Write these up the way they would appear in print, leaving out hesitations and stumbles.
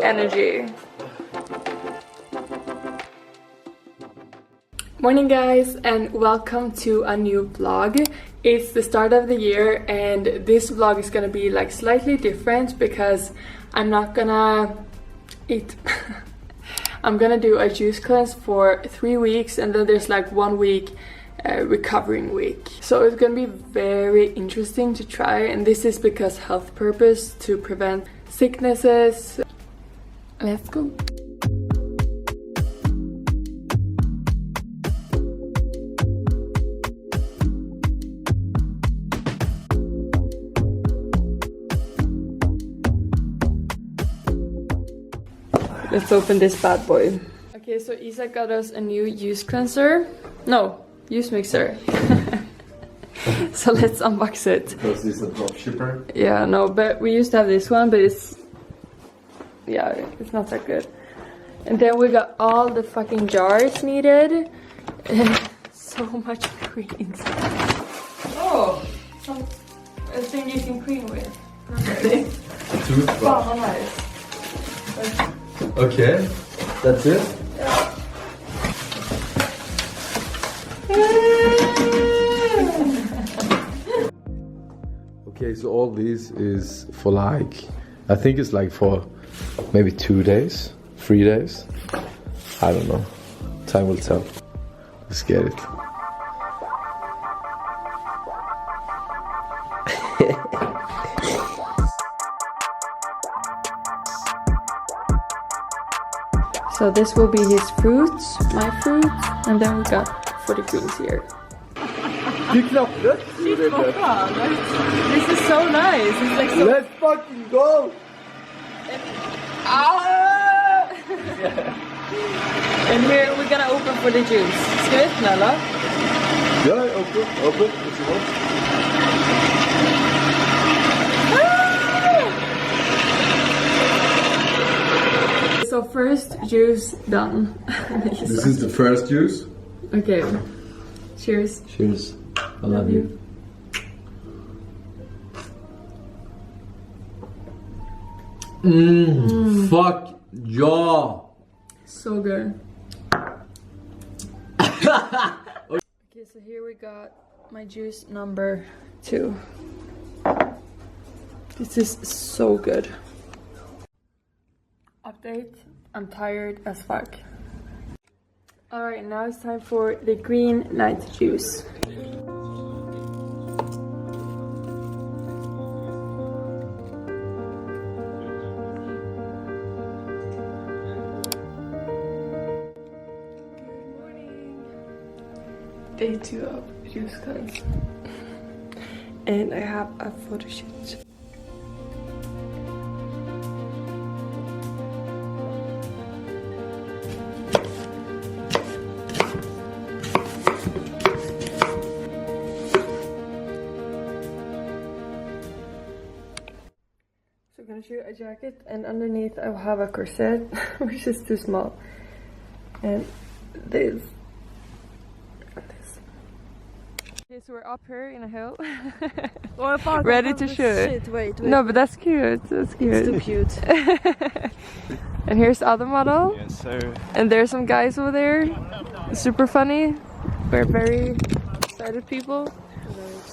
Energy. Morning guys, and welcome to a new vlog. It's the start of the year and this vlog is gonna be like slightly different because I'm not gonna eat. I'm gonna do a juice cleanse for 3 weeks and then there's like 1 week recovering week. So it's gonna be very interesting to try, and this is because health purpose, to prevent sicknesses. Let's go. Let's open this bad boy. Okay, so Isa got us a new juice cleanser. No, juice mixer. So let's unbox it. Because this is a drop shipper? Yeah, no, but we used to have this one, but it's not that good. And then we got all the fucking jars needed. And so much greens. Oh, a thing you can clean with. Perfect. A toothbrush. Wow, nice. Okay, that's it? Okay, so all these is for like, I think it's like for maybe 2 days, 3 days. I don't know. Time will tell. Let's get it. So this will be his fruits, my fruits, and then we got for the greens here. Shit, This is so nice. It's like so. Let's fucking go! And here we're gonna open for the juice. Ska vi öppna eller? Yeah, open if you want. So first juice done. This is the first juice. Okay. Cheers. Cheers. I love you. Fuck yeah. So good. Okay, so here we got my juice number 2. This is so good. Update, I'm tired as fuck. Alright, now it's time for the green night juice. Day 2 of juice cleanse. And I have a photo shoot. So I'm gonna shoot a jacket, and underneath I'll have a corset, which is too small. And this. Okay, so we're up here in a hill. Ready to shoot. Wait. No, but that's cute. That's cute. It's too cute. And here's the other model. Yes, sir. And there's some guys over there. Super funny. We're very excited people.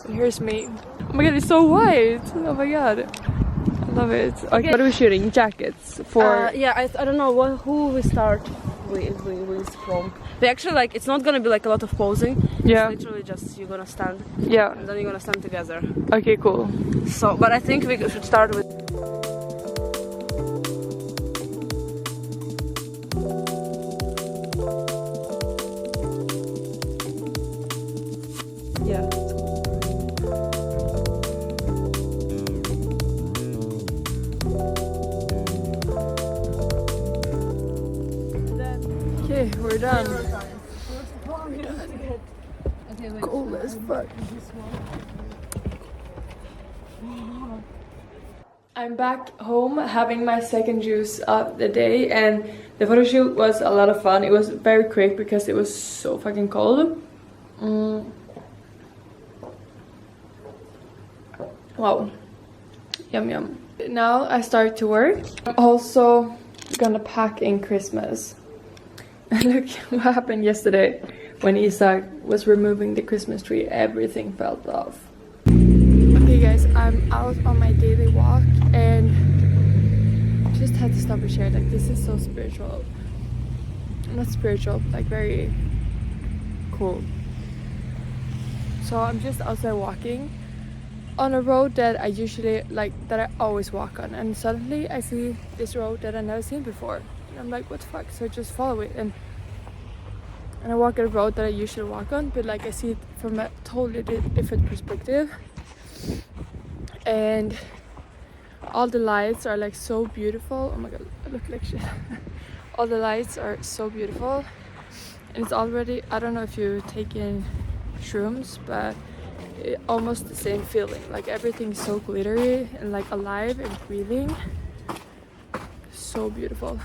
And here's me. Oh my god, it's so white. Oh my god. I love it. Okay, what are we shooting? Jackets for... Yeah, I don't know who we start with from. But actually, like, it's not gonna be like a lot of posing. Yeah. It's literally just you're gonna stand. Yeah. And then you're gonna stand together. Okay, cool. So, but I think we should start with... Yeah. Okay, we're done. Cold as fuck. I'm back home having my second juice of the day, and the photo shoot was a lot of fun. It was very quick because it was so fucking cold. Wow. Yum yum. Now I start to work. I'm also gonna pack in Christmas. And look what happened yesterday when Isaac was removing the Christmas tree. Everything fell off. Okay guys, I'm out on my daily walk and just had to stop and share. Like, this is so spiritual. Not spiritual, like very cool. So I'm just outside walking on a road that I usually that I always walk on, and suddenly I see this road that I've never seen before, and I'm like, what the fuck? So I just follow it, and I walk a road that I usually walk on, but like I see it from a totally different perspective, and all the lights are like so beautiful. Oh my god, I look like shit. All the lights are so beautiful, and it's already, I don't know if you take in shrooms, but almost the same feeling. Like everything's so glittery and like alive and breathing. So beautiful.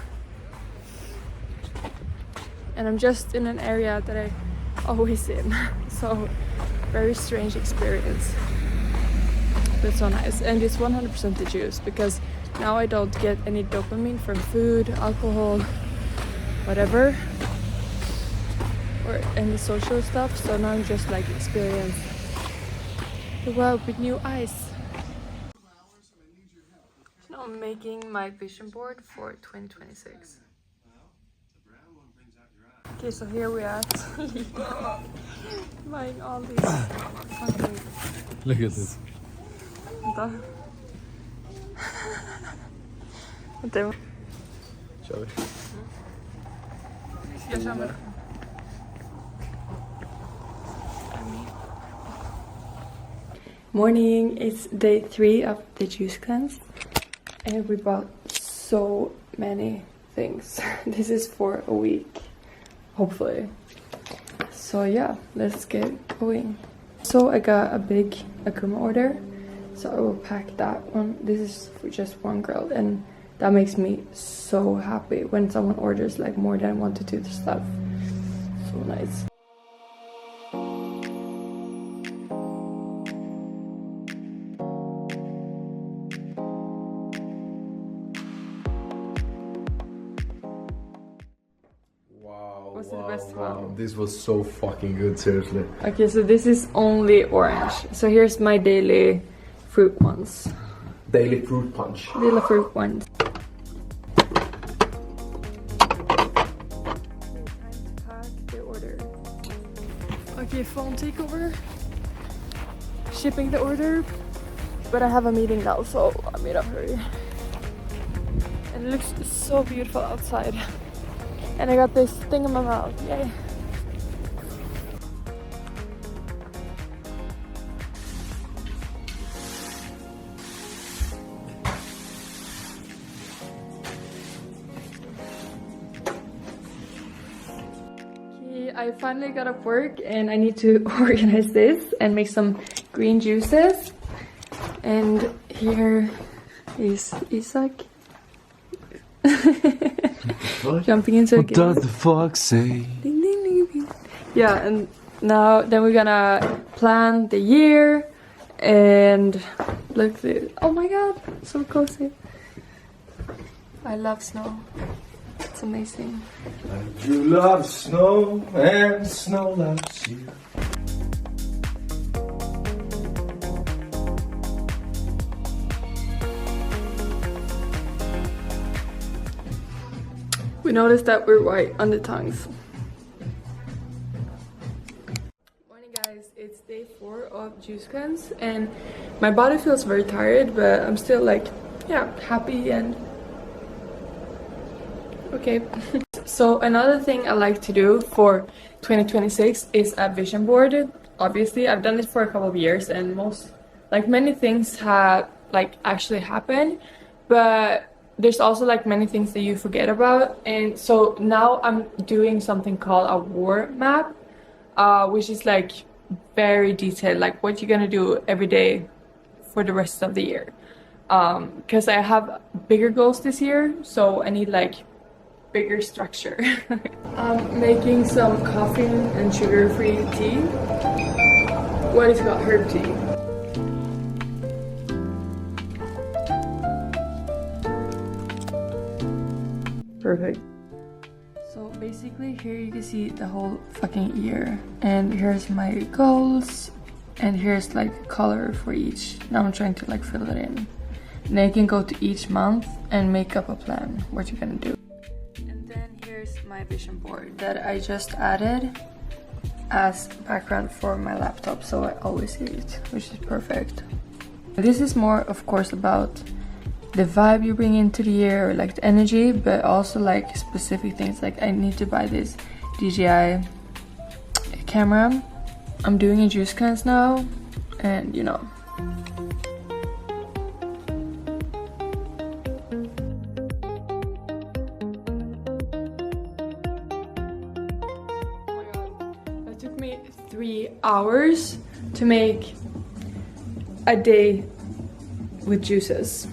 And I'm just in an area that I always in. So very strange experience. But so nice. And it's 100% the juice, because now I don't get any dopamine from food, alcohol, whatever, or any social stuff. So now I'm just like experience the world with new eyes. Now I'm making my vision board for 2026. Okay, so here we are buying all these fucking... Look at this. Vänta. Kör vi. Jag kör med. Morning, it's day 3 of the juice cleanse, and we bought so many things. This is for a week, hopefully. So yeah, let's get going. So I got a big Akuma order, so I will pack that one. This is for just one girl, and that makes me so happy when someone orders like more than 1 to 2 stuff. So nice. Was it the best one? This was so fucking good, seriously. Okay, so this is only orange. So here's my daily fruit ones. Daily fruit punch. Daily fruit ones. Okay, phone takeover. Shipping the order. But I have a meeting now, so I made a hurry. And it looks so beautiful outside. And I got this thing in my mouth. Yay. I finally got up work and I need to organize this and make some green juices. And here is Isaac. Jumping into a game. What does the fox say? Ding, ding, ding, ding. Yeah, and now then we're gonna plan the year and look this. Oh my god, so cozy. I love snow. It's amazing. You love snow and snow loves you. We noticed that we're white on the tongues. Morning guys, it's day 4 of juice cleanse and my body feels very tired, but I'm still like, yeah, happy and okay. So another thing I like to do for 2026 is a vision board. Obviously, I've done it for a couple of years and many things have actually happened, but there's also many things that you forget about. And so now I'm doing something called a war map, which is very detailed, what you're gonna do every day for the rest of the year. Because I have bigger goals this year, so I need bigger structure. I'm making some coffee and sugar-free tea. What is it called? Herb tea. perfect. So basically here you can see the whole fucking year, and here's my goals, and here's like color for each. Now I'm trying to like fill it in. And then you can go to each month and make up a plan what you're gonna do. And then here's my vision board that I just added as background for my laptop, so I always see it, which is perfect. This is more of course about the vibe you bring into the year, or like the energy, but also like specific things. Like I need to buy this DJI camera. I'm doing a juice cleanse now, and you know. Oh my god, that took me 3 hours to make a day with juices.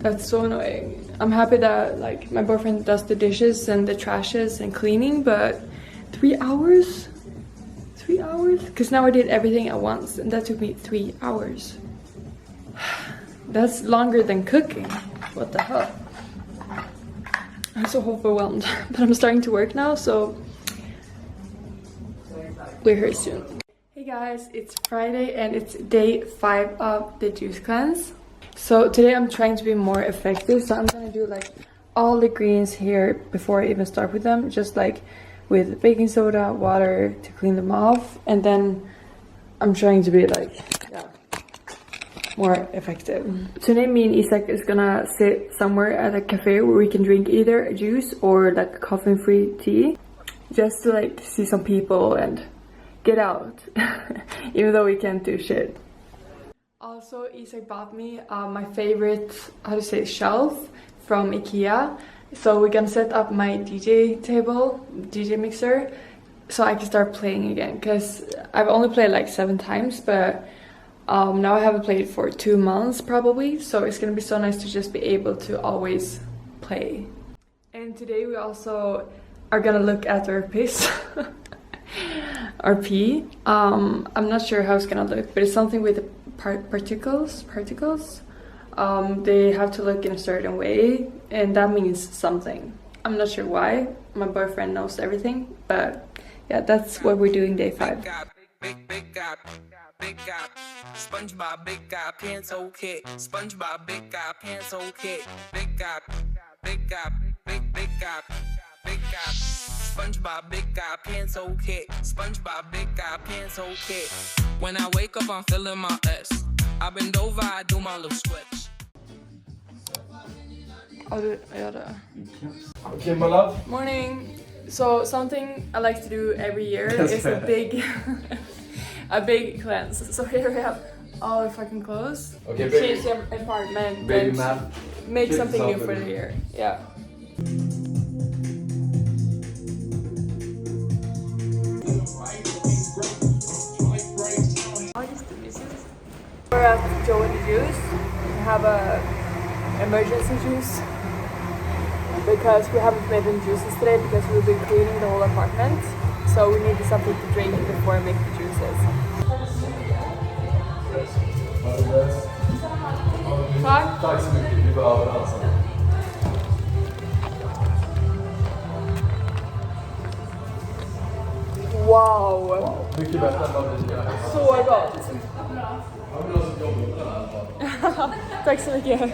That's so annoying. I'm happy that like my boyfriend does the dishes and the trashes and cleaning, but 3 hours? 3 hours? Because now I did everything at once, and that took me 3 hours. That's longer than cooking. What the hell? I'm so overwhelmed, but I'm starting to work now, so we're here soon. Hey guys, it's Friday and it's day 5 of the juice cleanse. So today I'm trying to be more effective, so I'm gonna do like all the greens here before I even start with them, just like with baking soda, water to clean them off, and then I'm trying to be like, yeah, more effective. Today me and Isak is gonna sit somewhere at a cafe where we can drink either a juice or like caffeine-free tea, just to like see some people and get out, even though we can't do shit. Also, Isak bought me my favorite, how to say, shelf from IKEA. So we're gonna set up my DJ table, DJ mixer, so I can start playing again. Because I've only played like 7 times, but now I haven't played for 2 months probably. So it's gonna be so nice to just be able to always play. And today we also are gonna look at our piss. Our pee. I'm not sure how it's gonna look, but it's something with particles. They have to look in a certain way, and that means something. I'm not sure why. My boyfriend knows everything, but yeah, that's what we're doing day 5. SpongeBob, big guy, pants okay. SpongeBob, big guy, pants okay. Big guy, big guy, big guy, big guy. SpongeBob, big guy, pants okay. SpongeBob, big guy, pants okay. When I wake up, I'm feeling my S. I bend over, I do my little stretch. I'll do it. I gotta. Okay, my love. Morning. So something I like to do every year is a big, a big cleanse. So here we have all our fucking clothes. Okay, change the apartment. Baby and man. make something new for the year. Yeah. We're at Joe and the Juice. We have a emergency juice because we haven't made any juices today because we've been cleaning the whole apartment. So we needed something to drink before we make the juices. Tack. Tack så mycket. Vi behöver alltså. Wow. Mycket bättre än vad vi gör. Så gott. Tack så mycket.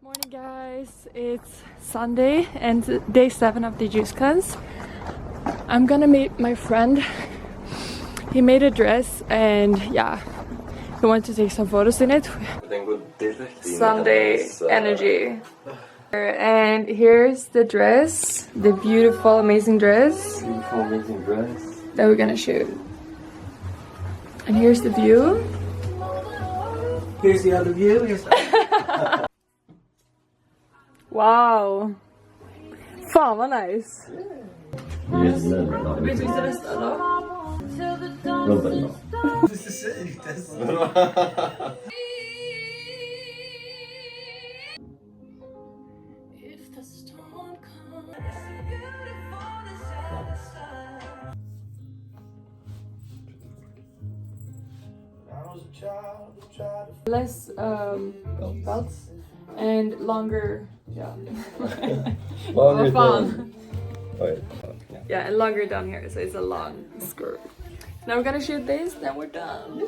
Morning guys, it's Sunday and day 7 of the juice cleanse. I'm gonna meet my friend. He made a dress and yeah, we want to take some photos in it. Sunday energy. And here's the dress, the beautiful, amazing dress that we're gonna shoot. And here's the view. Here's the other view. Here's the Wow. Fan vad nice. Yes. Vi tyckte nästan då. Less belts and longer, yeah. Longer More fun. Wait. Yeah, and longer down here, so it's a long skirt. Now we're gonna shoot this, then we're done.